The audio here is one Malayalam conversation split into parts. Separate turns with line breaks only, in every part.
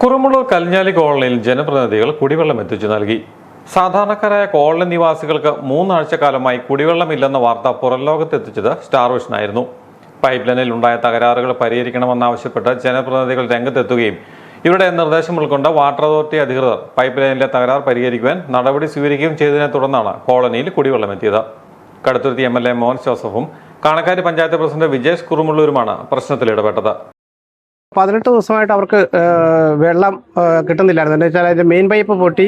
കുറുമുള്ളൂർ കല്ഞ്ഞാലി കോളനിയിൽ ജനപ്രതിനിധികൾ കുടിവെള്ളം എത്തിച്ചു നൽകി. സാധാരണക്കാരായ കോളനി നിവാസികൾക്ക് 3 ആഴ്ചക്കാലമായി കുടിവെള്ളമില്ലെന്ന വാർത്ത പുറംലോകത്ത് എത്തിച്ചത് സ്റ്റാർ വിഷനായിരുന്നു. പൈപ്പ് ലൈനിൽ ഉണ്ടായ തകരാറുകൾ പരിഹരിക്കണമെന്നാവശ്യപ്പെട്ട് ജനപ്രതിനിധികൾ രംഗത്തെത്തുകയും ഇവരുടെ നിർദ്ദേശം ഉൾക്കൊണ്ട് വാട്ടർ അതോറിറ്റി അധികൃതർ പൈപ്പ് ലൈനിലെ തകരാർ പരിഹരിക്കുവാൻ നടപടി സ്വീകരിക്കുകയും ചെയ്തതിനെ തുടർന്നാണ് കോളനിയിൽ കുടിവെള്ളം എത്തിയത്. കടുത്തുരുത്തി MLA മോൻസ് ജോസഫും കാണക്കാരി പഞ്ചായത്ത് പ്രസിഡന്റ് വിജേഷ് കുറുമുള്ളൂരുമാണ് പ്രശ്നത്തിൽ ഇടപെട്ടത്.
18 ദിവസമായിട്ട് അവർക്ക് വെള്ളം കിട്ടുന്നില്ലായിരുന്നു. എന്താ വെച്ചാൽ അതിൻ്റെ മെയിൻ പൈപ്പ് പൊട്ടി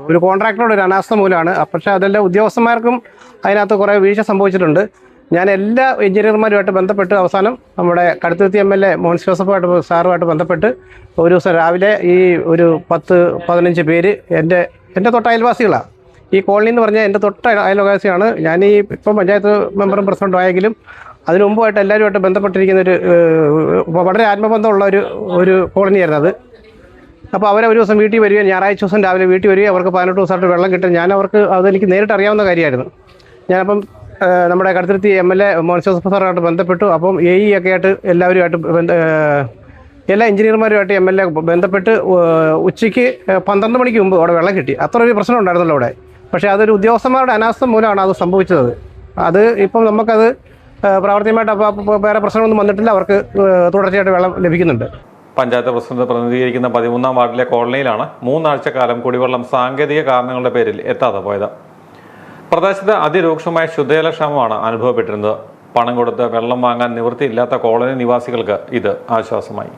ഒരു കോൺട്രാക്ടറുടെ ഒരു അനാസ്ഥ മൂലമാണ്. പക്ഷേ അതെല്ലാം ഉദ്യോഗസ്ഥന്മാർക്കും അതിനകത്ത് കുറേ വീഴ്ച സംഭവിച്ചിട്ടുണ്ട്. ഞാൻ എല്ലാ എഞ്ചിനീയർമാരുമായിട്ട് ബന്ധപ്പെട്ട് അവസാനം നമ്മുടെ കടുത്തുരുത്തി MLA മോൻസ് ജോസഫുമായിട്ട് സാറുമായിട്ട് ബന്ധപ്പെട്ട് ഒരു ദിവസം രാവിലെ ഈ ഒരു 10-15 പേര് എൻ്റെ തൊട്ട അയൽവാസികളാണ്. ഈ കോളനി എന്ന് പറഞ്ഞാൽ എൻ്റെ തൊട്ട അയൽവാസിയാണ്. ഞാൻ ഇപ്പം പഞ്ചായത്ത് മെമ്പറും പ്രസിഡന്റും ആയെങ്കിലും അതിനു മുമ്പുമായിട്ട് എല്ലാവരുമായിട്ട് ബന്ധപ്പെട്ടിരിക്കുന്ന വളരെ ആത്മബന്ധമുള്ള ഒരു കോളനിയായിരുന്നു അത്. അപ്പോൾ അവരെ ഒരു ദിവസം വീട്ടിൽ വരികയും ഞായറാഴ്ച ദിവസം രാവിലെ വീട്ടിൽ വരികയും അവർക്ക് 18 ദിവസമായിട്ട് വെള്ളം കിട്ടും. അതെനിക്ക് നേരിട്ട് അറിയാവുന്ന കാര്യമായിരുന്നു. ഞാനപ്പം നമ്മുടെ കടുത്തുരുത്തി MLA മോൻസ് ജോസഫ് സാറുമായിട്ട് ബന്ധപ്പെട്ടു. അപ്പം AE ഒക്കെ ആയിട്ട് എല്ലാവരുമായിട്ട് എല്ലാ എഞ്ചിനീയർമാരുമായിട്ട് MLA ബന്ധപ്പെട്ട് ഉച്ചയ്ക്ക് 12 മണിക്ക് മുമ്പ് അവിടെ വെള്ളം കിട്ടി. അത്ര ഒരു പ്രശ്നം ഉണ്ടായിരുന്നല്ലോ അവിടെ. പക്ഷേ അതൊരു ഉദ്യോഗസ്ഥന്മാരുടെ അനാസ്ഥ മൂലമാണ് അത് സംഭവിച്ചത്. അത് ഇപ്പം നമുക്കത് പ്രാവർത്തികമായിട്ട് വേറെ പ്രശ്നമൊന്നും വന്നിട്ടില്ല. അവർക്ക് തുടർച്ചയായിട്ട് വെള്ളം ലഭിക്കുന്നുണ്ട്.
പഞ്ചായത്ത് പ്രസിഡന്റ് പ്രതിനിധീകരിക്കുന്ന 13-ാം വാർഡിലെ കോളനിയിലാണ് 3 ആഴ്ചക്കാലം കുടിവെള്ളം സാങ്കേതിക കാരണങ്ങളുടെ പേരിൽ എത്താതെ പോയത്. പ്രദേശത്ത് അതിരൂക്ഷമായ ശുദ്ധജലക്ഷാമമാണ് അനുഭവപ്പെട്ടിരുന്നത്. പണം കൊടുത്ത് വെള്ളം വാങ്ങാൻ നിവൃത്തിയില്ലാത്ത കോളനി നിവാസികൾക്ക് ഇത് ആശ്വാസമായി.